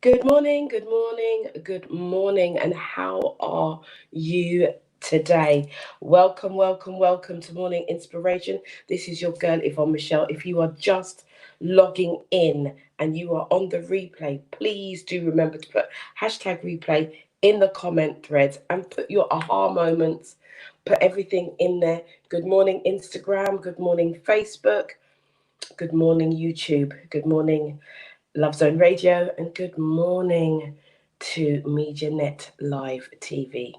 Good morning, good morning, good morning, and how are you today? Welcome, welcome, welcome to Morning Inspiration. This is your girl Yvonne Michelle. If you are just logging in and you are on the replay, please do remember to put hashtag replay in the comment threads and put your aha moments, put everything in there. Good morning, Instagram, good morning, Facebook, good morning, YouTube, good morning, Love Zone Radio, and good morning to MediaNet Live TV.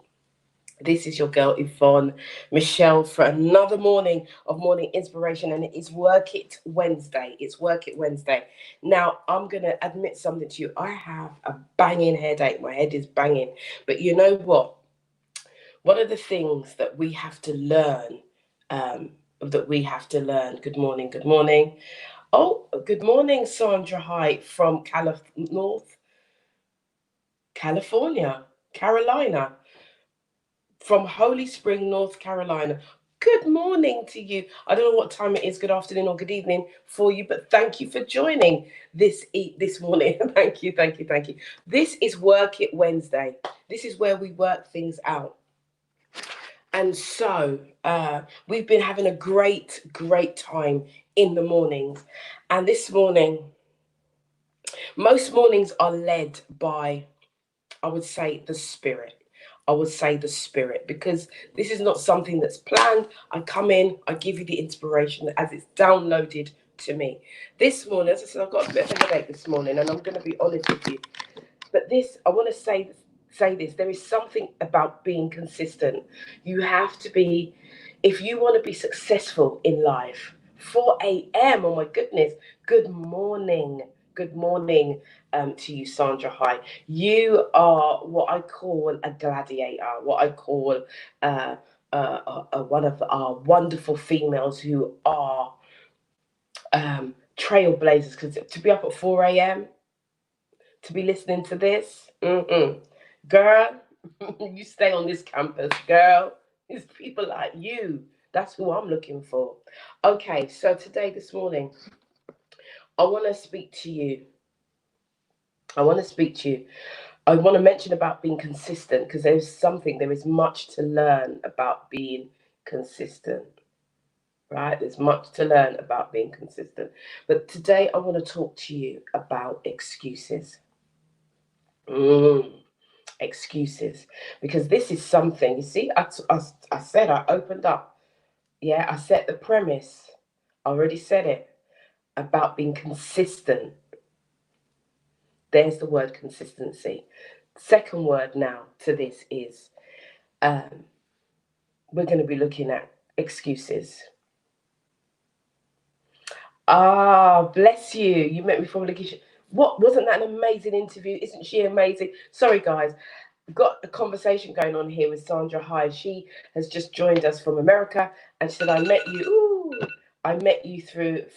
This is your girl Yvonne Michelle for another morning of morning inspiration, and it is Work It Wednesday. It's Work It Wednesday. Now, I'm going to admit something to you. I have a banging headache. My head is banging. But you know what? One of the things that we have to learn, good morning, good morning. Oh, good morning, Sandra Height from North California, Carolina, from Holy Spring, North Carolina. Good morning to you. I don't know what time it is, good afternoon or good evening for you, but thank you for joining this morning. Thank you, thank you, thank you. This is Work It Wednesday. This is where we work things out. And so we've been having a great time in the mornings. And this morning, most mornings are led by, I would say, the spirit. Because this is not something that's planned. I come in, I give you the inspiration as it's downloaded to me. This morning, as I said, I've got a bit of a headache this morning, and I'm going to be honest with you. But I want to say this. There is something about being consistent. You have to be, if you want to be successful in life. 4 a.m. Oh my goodness. Good morning. Good morning to you, Sandra. Hi. You are what I call a gladiator, what I call one of our wonderful females who are trailblazers. Because to be up at 4 a.m., to be listening to this, girl, you stay on this campus, girl. It's people like you. That's who I'm looking for. Okay, so this morning, I want to speak to you. I want to mention about being consistent, because there is much to learn about being consistent, right? There's much to learn about being consistent. But today I want to talk to you about excuses. Excuses, because this is something, you see, I said, I opened up, I set the premise, I already said it, about being consistent. There's the word consistency. Second word now to this is we're going to be looking at excuses. Bless you, you met me from Lakeisha. What, wasn't that an amazing interview? Isn't she amazing? Sorry guys, got a conversation going on here with Sandra Hyde. She has just joined us from America, and she said, I met you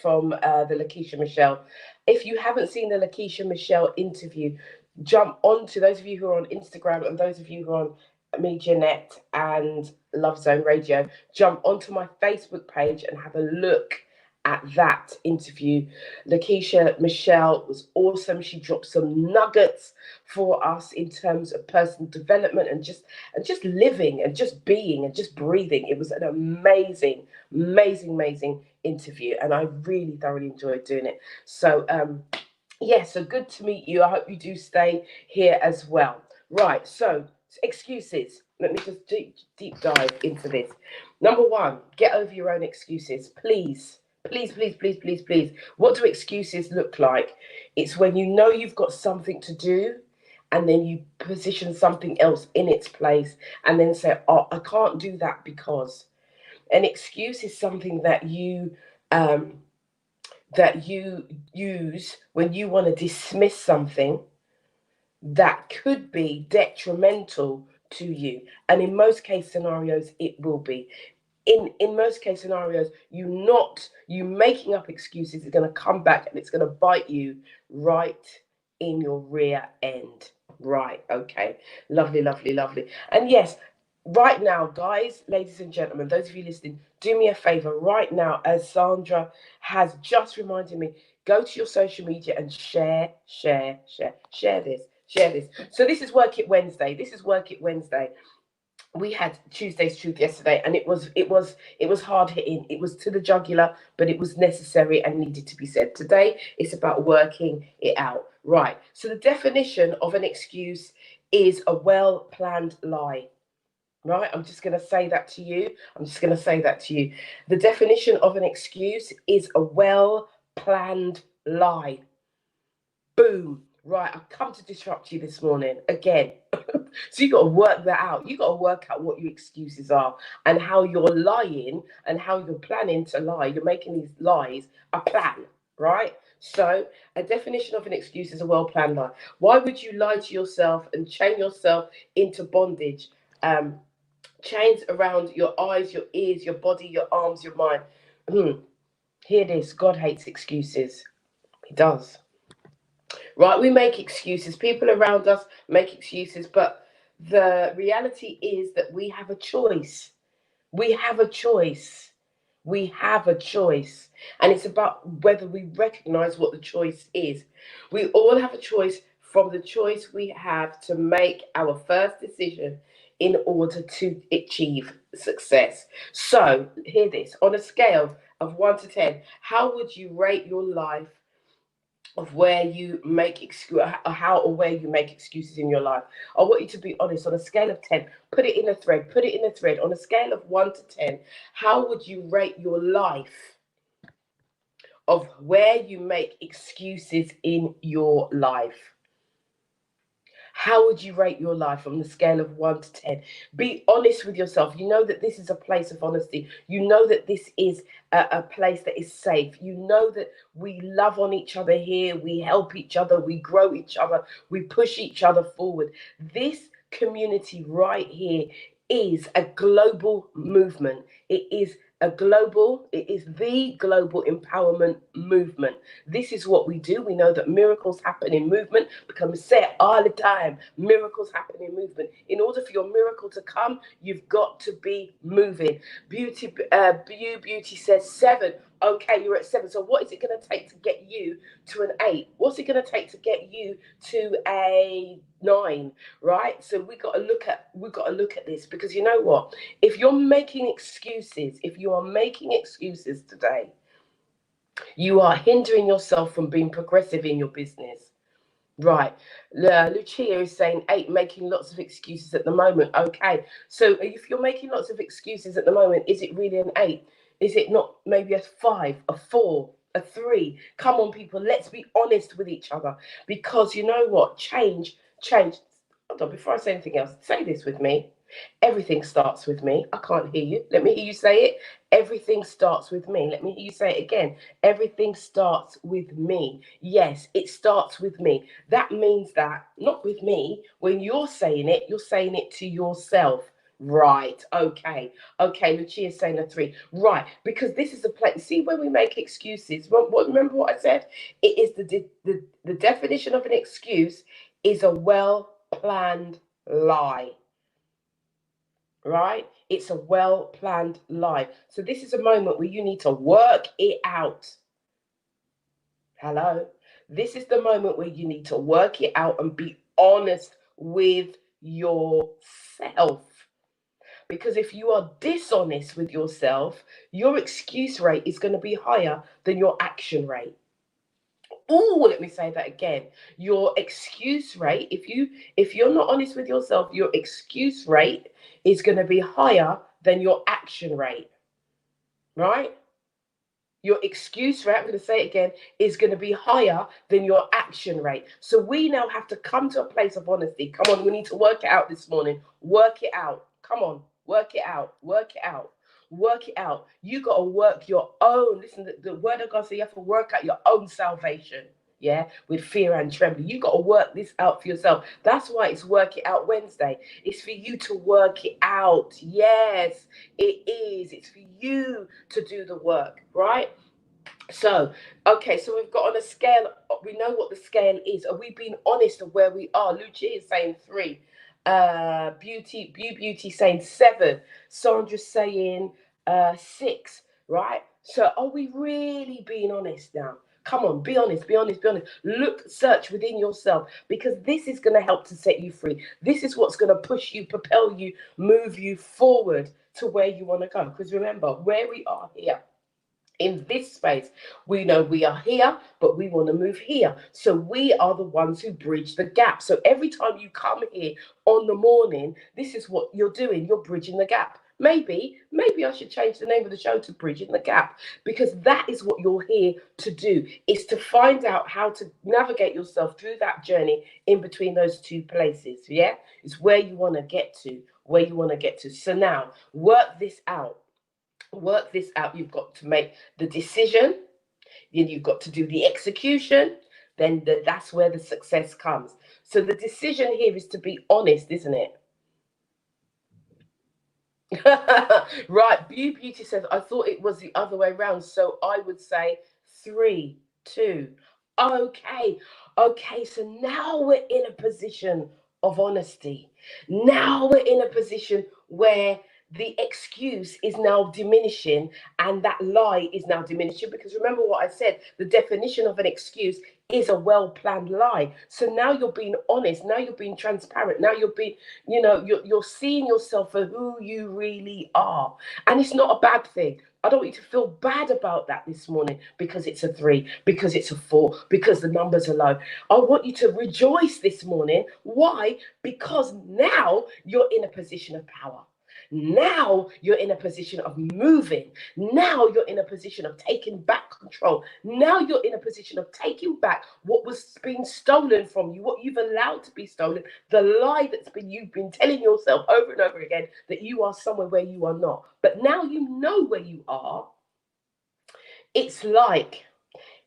from the Lakeisha Michelle. If you haven't seen the Lakeisha Michelle interview, jump onto, those of you who are on Instagram and those of you who are on MediaNet and Love Zone Radio, jump onto my Facebook page and have a look at that interview. Lakeisha Michelle was awesome. She dropped some nuggets for us in terms of personal development and just living and just being and just breathing. It was an amazing interview, and I really thoroughly enjoyed doing it. So so good to meet you. I hope you do stay here as well. Right, so excuses. Let me just deep dive into this. Number one, get over your own excuses, please. Please. What do excuses look like? It's when you know you've got something to do, and then you position something else in its place and then say, oh, I can't do that because. An excuse is something that you use when you want to dismiss something that could be detrimental to you. And in most case scenarios, it will be. In most case scenarios, you making up excuses is going to come back and it's going to bite you right in your rear end. Right, okay. Lovely. And yes, right now, guys, ladies and gentlemen, those of you listening, do me a favor right now, as Sandra has just reminded me, Go to your social media and share this. Share this. So this is Work It Wednesday. This is Work It Wednesday. We had Tuesday's Truth yesterday, and it was hard hitting. It was to the jugular, but it was necessary and needed to be said. Today it's about working it out. Right. So the definition of an excuse is a well planned lie. Right, I'm just going to say that to you. I'm just going to say that to you. The definition of an excuse is a well planned lie. Boom. Right, I've come to disrupt you this morning again. So you got to work that out. You got to work out what your excuses are and how you're lying and how you're planning to lie. You're making these lies a plan, right? So a definition of an excuse is a well-planned lie. Why would you lie to yourself and chain yourself into bondage? Chains around your eyes, your ears, your body, your arms, your mind. Hear this: God hates excuses. He does. Right? We make excuses. People around us make excuses, but the reality is that we have a choice. We have a choice. We have a choice. And it's about whether we recognize what the choice is. We all have a choice from the choice we have to make our first decision in order to achieve success. So, hear this: on a scale of 1 to 10, how would you rate your life of where you make how or where you make excuses in your life? I want you to be honest. On a scale of 10, put it in a thread. Put it in a thread. On a scale of 1 to 10, how would you rate your life of where you make excuses in your life? How would you rate your life on the scale of 1 to 10? Be honest with yourself. You know that this is a place of honesty. You know that this is a place that is safe. You know that we love on each other here. We help each other. We grow each other. We push each other forward. This community right here is a global movement. It is the global empowerment movement. This is what we do. We know that miracles happen in movement, because we say it all the time: miracles happen in movement. In order for your miracle to come, you've got to be moving. Beauty says 7. Okay, you're at 7. So what is it going to take to get you to an 8? What's it going to take to get you to a 9? Right? So we got to look at this, because you know what? If you're making excuses, if you are making excuses today, you are hindering yourself from being progressive in your business. Right. Lucia is saying 8, making lots of excuses at the moment. Okay. So if you're making lots of excuses at the moment, is it really an 8? Is it not maybe a 5, a 4, a 3? Come on, people. Let's be honest with each other. Because you know what? Change. Hold on, before I say anything else, say this with me. Everything starts with me. I can't hear you. Let me hear you say it. Everything starts with me. Let me hear you say it again. Everything starts with me. Yes, it starts with me. That means that, not with me. When you're saying it to yourself. Right. Okay. Okay. Lucia's saying a 3. Right. Because this is the place. See, when we make excuses, remember what I said? It is the definition of an excuse is a well planned lie. Right? It's a well planned lie. So this is a moment where you need to work it out. Hello? This is the moment where you need to work it out and be honest with yourself. Because if you are dishonest with yourself, your excuse rate is going to be higher than your action rate. Oh, let me say that again. Your excuse rate, if you're not honest with yourself, your excuse rate is going to be higher than your action rate. Right? Your excuse rate, I'm going to say it again, is going to be higher than your action rate. So we now have to come to a place of honesty. Come on, we need to work it out this morning. Work it out. Come on, work it out. Work it out. Work it out. You got to work your own. Listen, the word of God says you have to work out your own salvation. Yeah, with fear and trembling. You got to work this out for yourself. That's why it's Work It Out Wednesday. It's for you to work it out. Yes, it is. It's for you to do the work, right? So, okay, so we've got on a scale, we know what the scale is. Are we being honest of where we are? Lucia is saying 3. Beauty saying 7. Sandra's saying 6, right? So are we really being honest now? Come on, be honest, be honest, be honest. Look, search within yourself, because this is going to help to set you free. This is what's going to push you, propel you, move you forward to where you want to go. Because remember, where we are here in this space, we know we are here, but we want to move here. So we are the ones who bridge the gap. So every time you come here on the morning, this is what you're doing. You're bridging the gap. Maybe I should change the name of the show to Bridging the Gap, because that is what you're here to do, is to find out how to navigate yourself through that journey in between those two places. Yeah, it's where you want to get to, where you want to get to. So now work this out. Work this out. You've got to make the decision, then you've got to do the execution, then that's where the success comes. So the decision here is to be honest, isn't it? Right, Beauty says, I thought it was the other way around, so I would say 3, 2. Okay, okay, so now we're in a position of honesty. Now we're in a position where the excuse is now diminishing and that lie is now diminishing, because remember what I said, the definition of an excuse is a well-planned lie. So now you're being honest, now you're being transparent, now you're being, you're seeing yourself for who you really are. And it's not a bad thing. I don't want you to feel bad about that this morning because it's a 3, because it's a 4, because the numbers are low. I want you to rejoice this morning. Why? Because now you're in a position of power. Now you're in a position of moving. Now you're in a position of taking back control. Now you're in a position of taking back what was being stolen from you, what you've allowed to be stolen, the lie you've been telling yourself over and over again, that you are somewhere where you are not. But now you know where you are. It's like,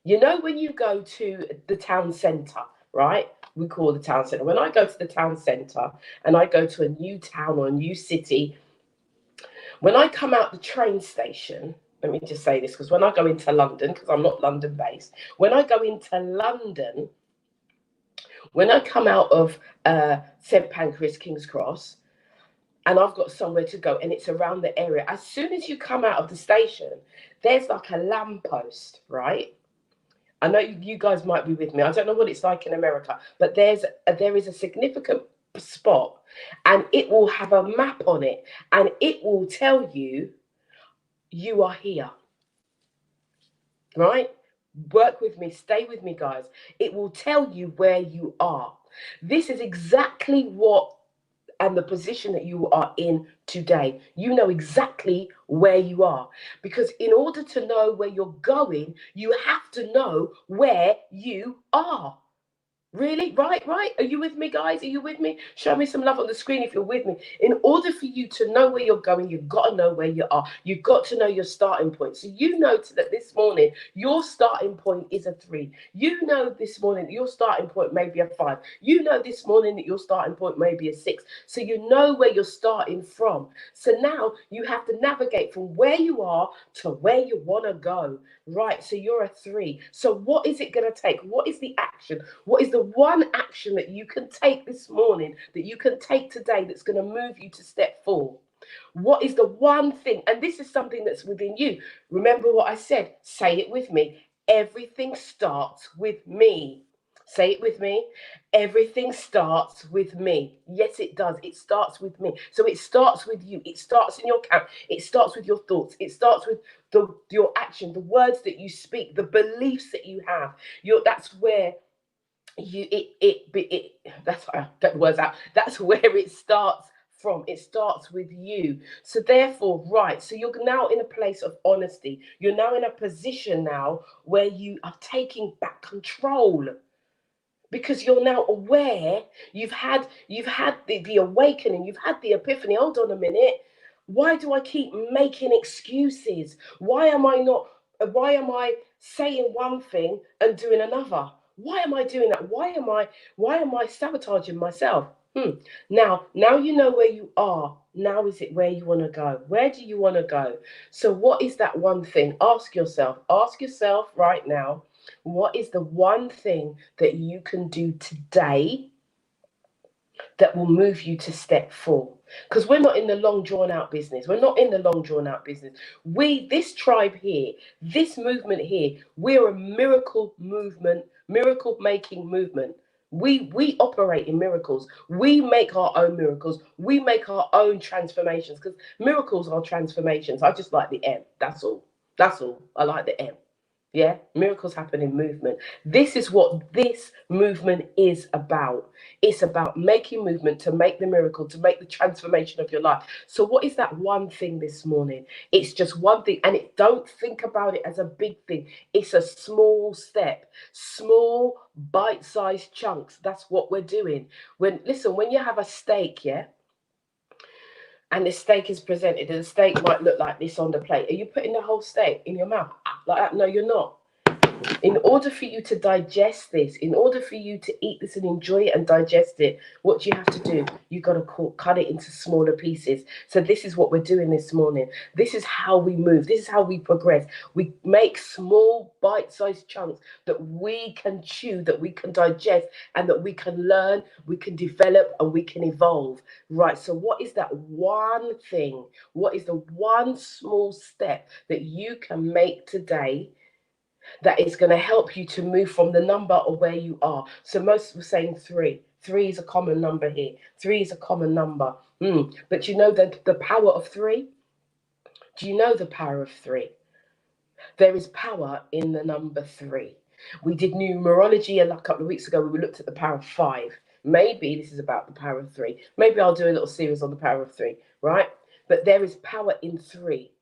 when you go to the town centre, right? We call the town centre. When I go to the town centre and I go to a new town or a new city, when I come out the train station, let me just say this, because when I go into London, because I'm not London based, when I go into London, when I come out of St Pancras, King's Cross, and I've got somewhere to go and it's around the area, as soon as you come out of the station, there's like a lamppost, right? I know you guys might be with me. I don't know what it's like in America, but there is a significant spot and it will have a map on it and it will tell you are here, right? Work with me, stay with me, guys. It will tell you where you are. This is exactly what and the position that you are in today. You know exactly where you are, because in order to know where you're going, you have to know where you are. Really? Right? Are you with me, guys? Are you with me? Show me some love on the screen if you're with me. In order for you to know where you're going, you've got to know where you are. You've got to know your starting point. So you know that this morning, your starting point is a 3. You know this morning that your starting point may be a 5. You know this morning that your starting point may be a 6. So you know where you're starting from. So now you have to navigate from where you are to where you want to go. Right, so you're a 3. So what is it going to take? What is the action? What is the one action that you can take this morning, that you can take today, that's going to move you to step 4? What is the one thing? And this is something that's within you. Remember what I said. Say it with me. Everything starts with me. Say it with me. Everything starts with me. Yes, it does. It starts with me. So it starts with you. It starts in your camp. It starts with your thoughts. It starts with your action, the words that you speak, the beliefs that you have. That's where that's why I get the words out. That's where it starts from. It starts with you. So therefore, right, so you're now in a place of honesty. You're now in a position now where you are taking back control, because you're now aware. You've had the awakening, you've had the epiphany. Hold on a minute. Why do I keep making excuses? Why am I saying one thing and doing another? Why am I doing that? Why am I sabotaging myself? Now you know where you are. Now is it where you want to go? Where do you want to go? So what is that one thing? Ask yourself right now, what is the one thing that you can do today that will move you to step 4? because we're not in the long drawn out business. We're not in the long drawn out business. This tribe here, this movement here, we're a miracle movement, miracle making movement. We operate in miracles. We make our own miracles. We make our own transformations, because miracles are transformations. I just like the M. That's all. That's all. I like the M. Yeah, miracles happen in movement. This is what this movement is about. It's about making movement to make the miracle, to make the transformation of your life. So, what is that one thing this morning? It's just one thing, and don't think about it as a big thing. It's a small step, small bite-sized chunks. That's what we're doing. When you have a steak, yeah, and the steak is presented, and the steak might look like this on the plate. Are you putting the whole steak in your mouth like that? No, you're not. In order for you to digest this, in order for you to eat this and enjoy it and digest it, what do you have to do? You've got to cut it into smaller pieces. So this is what we're doing this morning. This is how we move. This is how we progress. We make small bite-sized chunks that we can chew, that we can digest, and that we can learn, we can develop, and we can evolve. Right, so what is that one thing? What is the one small step that you can make today that is going to help you to move from the number of where you are? So most were saying 3. 3 is a common number here. 3 is a common number. But you know the power of 3? Do you know the power of 3? There is power in the number 3. We did numerology a couple of weeks ago. We looked at the power of 5. Maybe this is about the power of 3. Maybe I'll do a little series on the power of 3, right? But there is power in 3.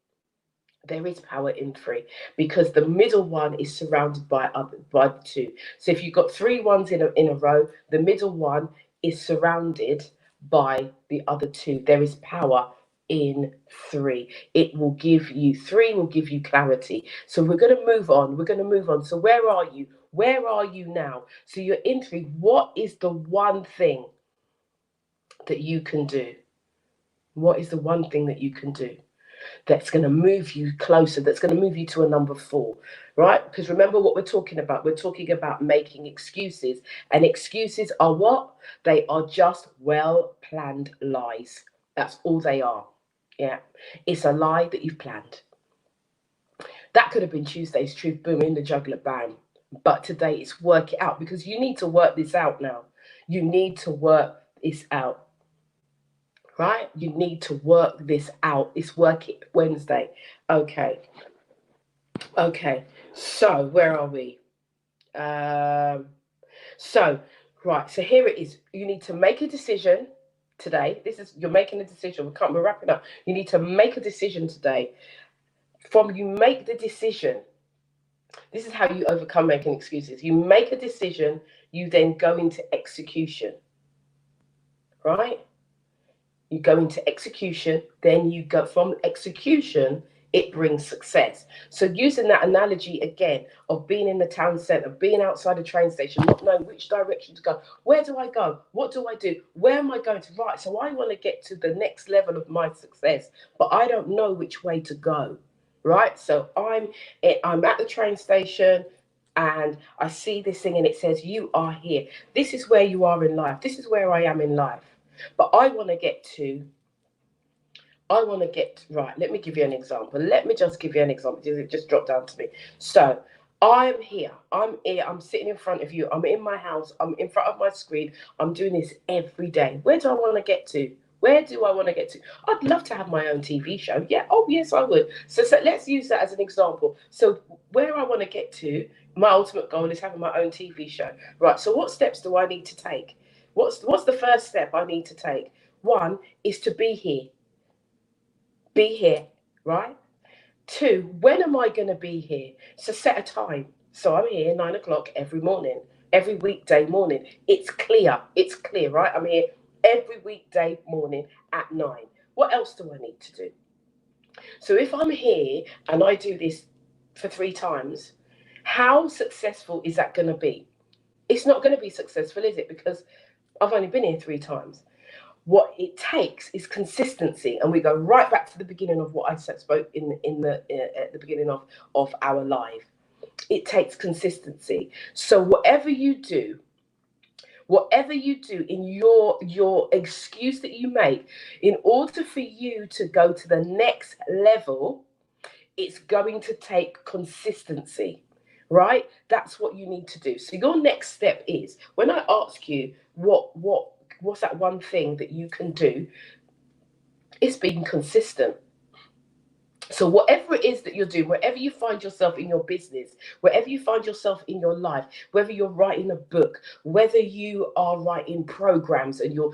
There is power in 3, because the middle one is surrounded by the 2. So if you've got 3 ones in a row, the middle one is surrounded by the other 2. There is power in 3. 3 will give you clarity. So we're going to move on. So where are you? Where are you now? So you're in 3. What is the one thing that you can do? What is the one thing that you can do that's going to move you closer, that's going to move you to a number 4, right? Because remember what we're talking about. We're talking about making excuses. And excuses are what? They are just well-planned lies. That's all they are. Yeah. It's a lie that you've planned. That could have been Tuesday's truth, boom, in the jugular, bang. But today it's work it out, because you need to work this out now. You need to work this out. Right? You need to work this out. It's Work It Wednesday. Okay. So where are we? So here it is. You need to make a decision today. You're making a decision. We're wrapping up. You need to make a decision today. From you make the decision, this is how you overcome making excuses. You make a decision, you then go into execution. Right? You go into execution, then you go from execution, it brings success. So using that analogy again of being in the town centre, being outside a train station, not knowing which direction to go. Where do I go? What do I do? Where am I going to? Right, so I want to get to the next level of my success, but I don't know which way to go. Right, so I'm at the train station, and I see this thing and it says, you are here. This is where you are in life. This is where I am in life. But I want to get, right, let me give you an example. Let me just give you an example. It just dropped down to me. So I'm here. I'm sitting in front of you. I'm in my house. I'm in front of my screen. I'm doing this every day. Where do I want to get to? Where do I want to get to? I'd love to have my own TV show. Yeah. Oh, yes, I would. So let's use that as an example. So where I want to get to, my ultimate goal is having my own TV show. Right. So what steps do I need to take? What's the first step I need to take? 1 is to be here. Be here, right? 2, when am I going to be here? So set a time. So I'm here 9 o'clock every morning, every weekday morning. It's clear, right? I'm here every weekday morning at 9. What else do I need to do? So if I'm here and I do this for 3 times, how successful is that going to be? It's not going to be successful, is it? Because I've only been here 3 times. What it takes is consistency, and we go right back to the beginning of what I spoke at the beginning of our live. It takes consistency. So whatever you do, whatever you do in your excuse that you make, in order for you to go to the next level, it's going to take consistency, right? That's what you need to do. So your next step is, when I ask you what's that one thing that you can do, it's being consistent. So whatever it is that you're doing, wherever you find yourself in your business, wherever you find yourself in your life, whether you're writing a book, whether you are writing programs and you're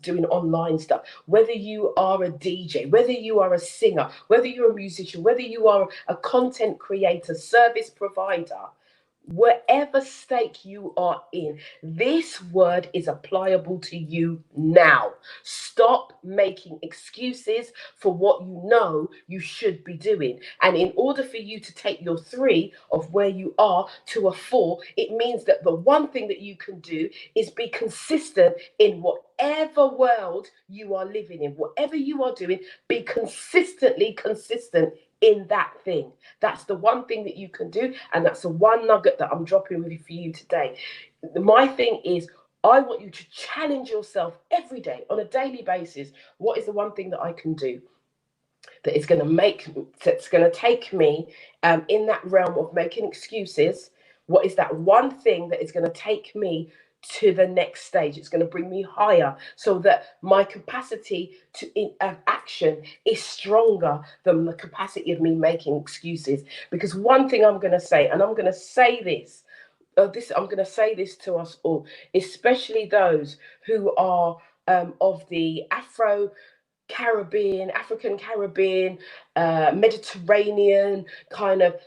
doing online stuff, whether you are a DJ, whether you are a singer, whether you're a musician, whether you are a content creator, service provider, whatever stake you are in, this word is applicable to you now. Stop making excuses for what you know you should be doing. And in order for you to take your 3 of where you are to a 4, it means that the one thing that you can do is be consistent in whatever world you are living in. Whatever you are doing, be consistently consistent in that thing. That's the one thing that you can do, and that's the one nugget that I'm dropping with you for you today. My thing is, I want you to challenge yourself every day on a daily basis. What is the one thing that I can do that is going to that's going to take me in that realm of making excuses? What is that one thing that is going to take me to the next stage? It's going to bring me higher, so that my capacity to action is stronger than the capacity of me making excuses. Because one thing I'm going to say, and I'm going to say this, I'm going to say this to us all, especially those who are of the African Caribbean, Mediterranean kind of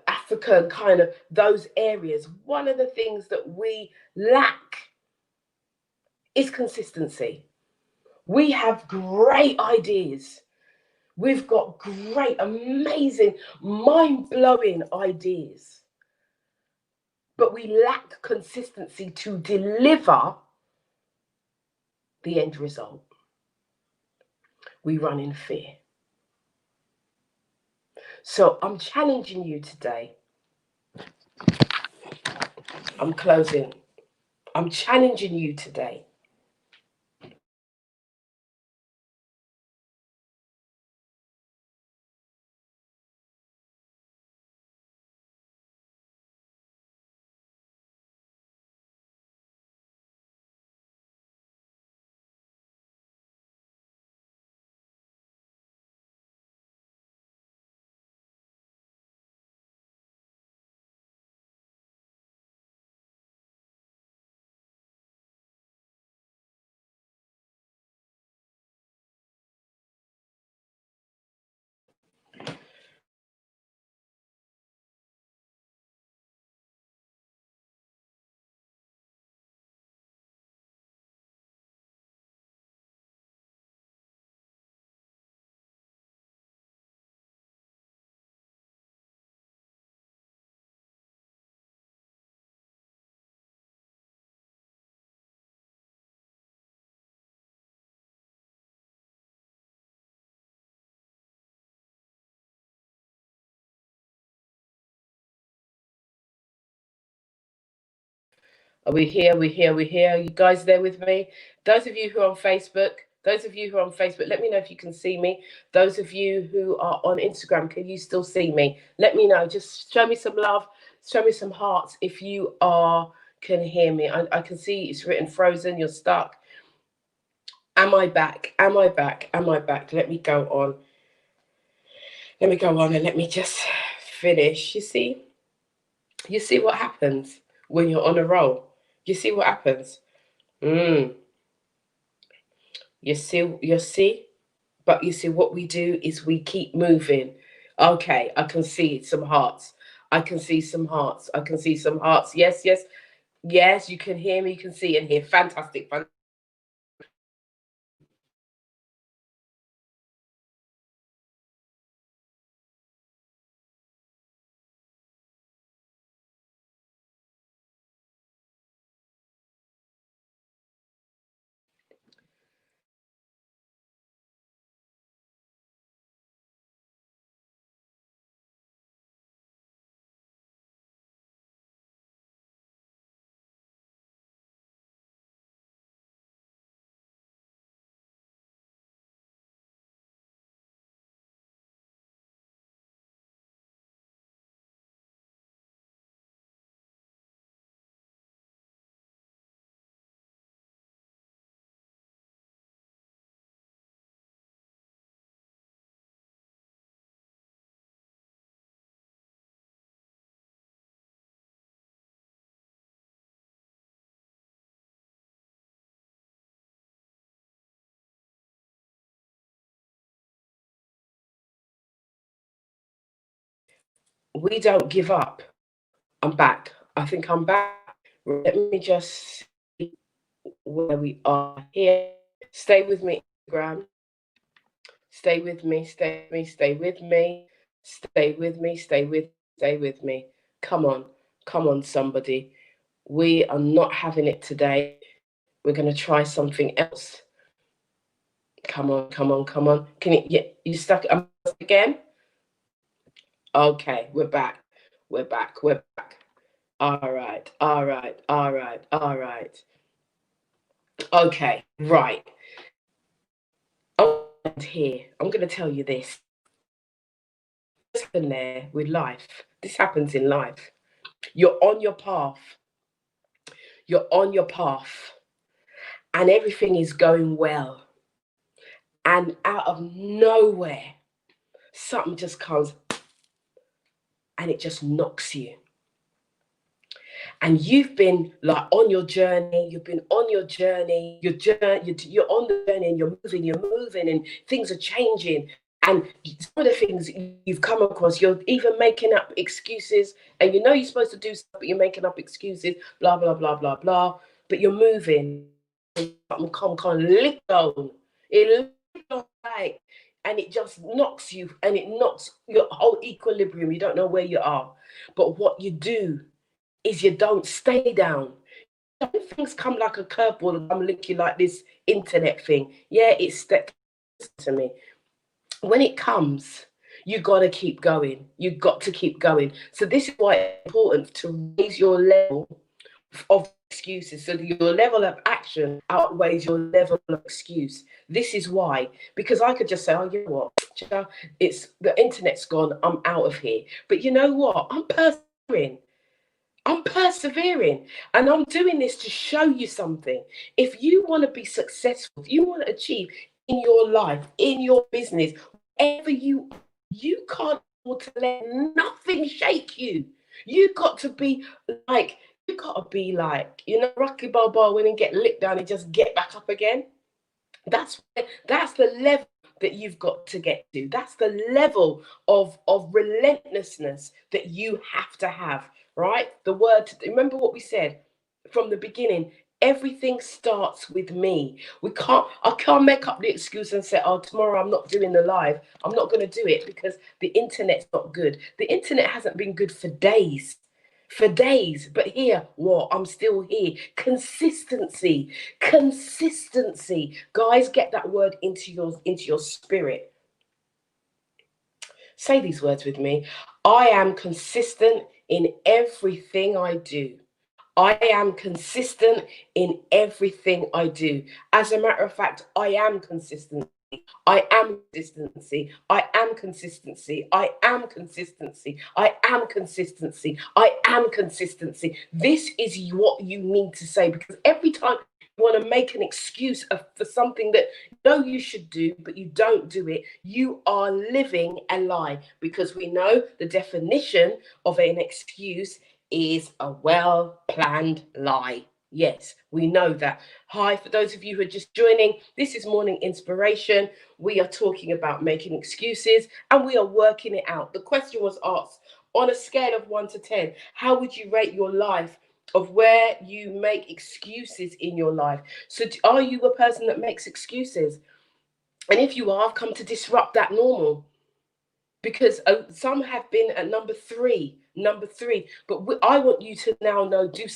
African kind of those areas. One of the things that we lack is consistency. We have great ideas. We've got great, amazing, mind blowing ideas. But we lack consistency to deliver the end result. We run in fear. So I'm challenging you today. I'm closing. I'm challenging you today. Are we here? We're here. We're here. Are you guys there with me? Those of you who are on Facebook, let me know if you can see me. Those of you who are on Instagram, can you still see me? Let me know. Just show me some love. Show me some hearts if you can hear me. I can see it's written frozen. You're stuck. Am I back? Am I back? Am I back? Let me go on. Let me go on and let me just finish. You see what happens when you're on a roll. You see what happens. You see, but you see what we do is we keep moving. Okay, I can see some hearts. I can see some hearts. I can see some hearts. Yes, yes, yes. You can hear me. You can see and hear. Fantastic. we don't give up. I'm back. I think I'm back. Let me just see where we are here. Stay with me, Instagram. Stay with me, stay with me, stay with me, stay with me, stay with me. Come on, somebody. We are not having it today. We're going to try something else. Come on, come on, come on. Can you stuck again? Okay, we're back. We're back. We're back. All right, all right, all right, all right. Okay, right. I'm here. I'm going to tell you this. Happen there with life. This happens in life. You're on your path. You're on your path, and everything is going well. And out of nowhere, something just comes and it just knocks you. And you've been like on your journey, you've been on your journey, you're on the journey and you're moving, and things are changing. And some of the things you've come across, you're even making up excuses, and you know you're supposed to do stuff, but you're making up excuses, blah, blah, blah, blah, blah. But you're moving. Come lick on. It like, and it just knocks you, and it knocks your whole equilibrium. You don't know where you are. But what you do is you don't stay down. Things come like a curveball and come lick you like this internet thing. Yeah, it's stuck to me. When it comes, you got to keep going. You've got to keep going. So this is why it's important to raise your level of excuses, so that your level of action outweighs your level of excuse. This is why, because I could just say, oh, you know what, it's the internet's gone, I'm out of here. But you know what, I'm persevering, and I'm doing this to show you something. If you want to be successful, if you want to achieve in your life, in your business, wherever you can't afford to let nothing shake you. You got to be like, you got to be like, Rocky Balboa, when he get licked down and just get back up again. That's the level that you've got to get to. That's the level of relentlessness that you have to have, right? The word, remember what we said from the beginning. Everything starts with me. I can't make up the excuse and say, oh, tomorrow I'm not doing the live. I'm not going to do it because the internet's not good. The internet hasn't been good for days. But here, what? I'm still here. Consistency. Guys, get that word into your spirit. Say these words with me. I am consistent in everything I do. I am consistent in everything I do. As a matter of fact, I am consistent. I am consistency. I am consistency. I am consistency. I am consistency. I am consistency. This is what you need to say, because every time you want to make an excuse for something that you know you should do, but you don't do it, you are living a lie, because we know the definition of an excuse is a well-planned lie. Yes, we know that. Hi, for those of you who are just joining, this is Morning Inspiration. We are talking about making excuses, and we are working it out. The question was asked, on a scale of 1 to 10, how would you rate your life of where you make excuses in your life? So are you a person that makes excuses? And if you are, I've come to disrupt that normal, because some have been at number three. But I want you to now know, do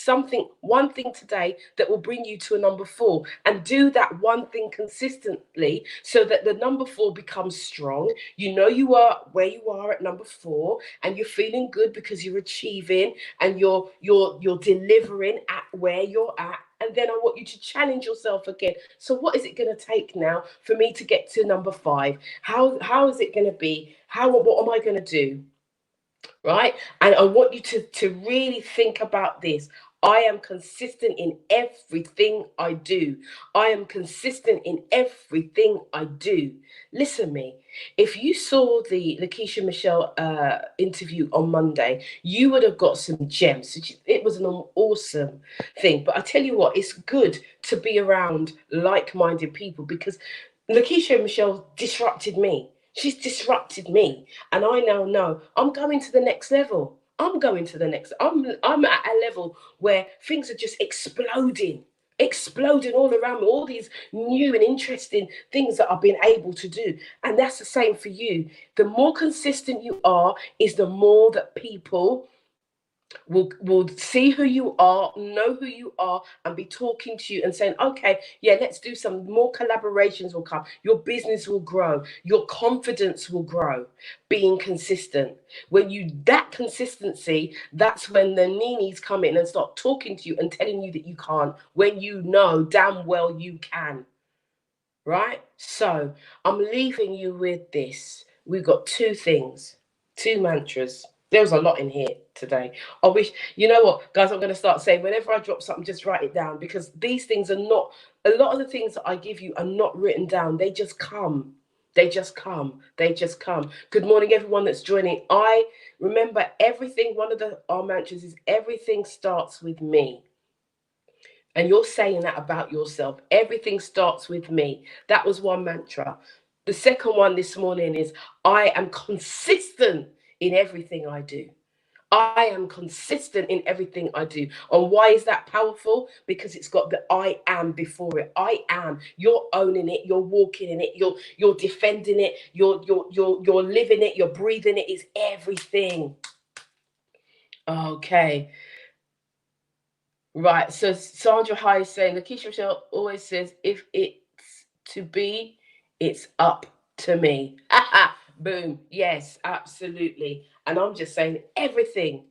one thing today that will bring you to a number 4, and do that one thing consistently, so that the number 4 becomes strong. You know you are where you are at number 4, and you're feeling good because you're achieving, and you're delivering at where you're at. And then I want you to challenge yourself again. So what is it going to take now for me to get to number 5? How is it going to be? What am I going to do? Right? And I want you to really think about this. I am consistent in everything I do. I am consistent in everything I do. Listen me. If you saw the Lakeisha Michelle interview on Monday, you would have got some gems. It was an awesome thing. But I tell you what, it's good to be around like-minded people, because Lakeisha Michelle disrupted me. She's disrupted me. And I now know I'm going to the next level. I'm going to the next. I'm at a level where things are just exploding all around me, all these new and interesting things that I've been able to do. And that's the same for you. The more consistent you are, is the more that people will see who you are, know who you are, and be talking to you and saying, okay, yeah, let's do some more. Collaborations will come, your business will grow, your confidence will grow. Being consistent, when you that consistency, that's when the ninis come in and start talking to you and telling you that you can't, when you know damn well you can. Right? So I'm leaving you with this. We've got two things, two mantras. There was a lot in here today. I wish, you know what, guys, I'm going to start saying whenever I drop something, just write it down, because these things are not, a lot of the things that I give you are not written down. They just come. They just come. They just come. Good morning, everyone that's joining. I remember everything. One of our mantras is everything starts with me. And you're saying that about yourself. Everything starts with me. That was one mantra. The second one this morning is I am consistent in everything I do. I am consistent in everything I do. And why is that powerful? Because it's got the I am before it. I am. You're owning it. You're walking in it. You're defending it. You're living it. You're breathing it. It's everything. Okay. Right, so Sandra High is saying, Lakeisha Michelle always says, if it's to be, it's up to me. Boom. Yes, absolutely. And I'm just saying, everything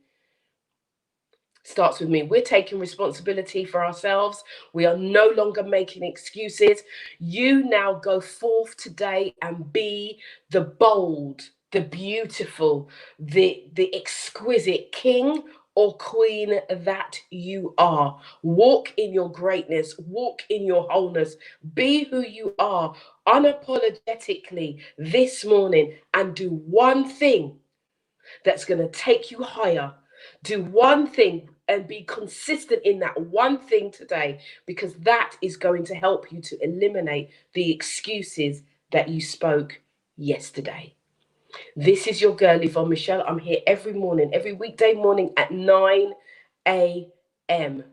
starts with me. We're taking responsibility for ourselves. We are no longer making excuses. You now go forth today and be the bold, the beautiful, the exquisite king or queen that you are. Walk in your greatness, walk in your wholeness, be who you are unapologetically this morning, and do one thing that's going to take you higher. Do one thing and be consistent in that one thing today, because that is going to help you to eliminate the excuses that you spoke yesterday. This is your girl, Yvonne Michelle. I'm here every morning, every weekday morning at 9 a.m.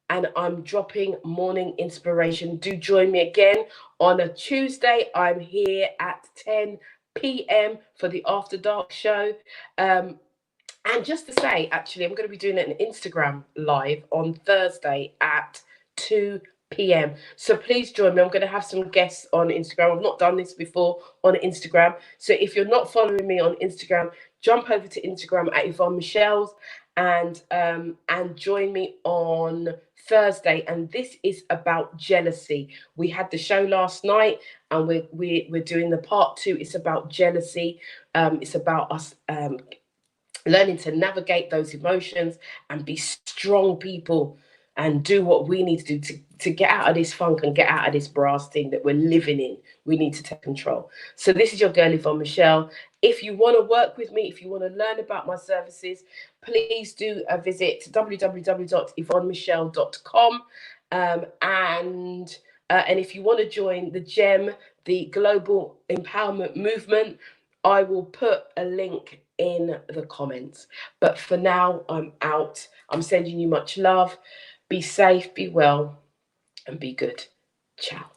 And I'm dropping morning inspiration. Do join me again on a Tuesday. I'm here at 10 p.m. for the After Dark show. And just to say, actually, I'm going to be doing an Instagram live on Thursday at 2 p.m. So please join me. I'm going to have some guests on Instagram. I've not done this before on Instagram. So if you're not following me on Instagram, jump over to Instagram at Yvonne Michelle's and join me on Thursday. And this is about jealousy. We had the show last night, and we're doing the part 2. It's about jealousy. It's about us learning to navigate those emotions and be strong people and do what we need to do to get out of this funk and get out of this brass thing that we're living in. We need to take control. So this is your girl, Yvonne Michelle. If you want to work with me, if you want to learn about my services, please do visit www.yvonnemichelle.com. And if you want to join the GEM, the Global Empowerment Movement, I will put a link in the comments. But for now, I'm out. I'm sending you much love. Be safe, be well, and be good. Ciao.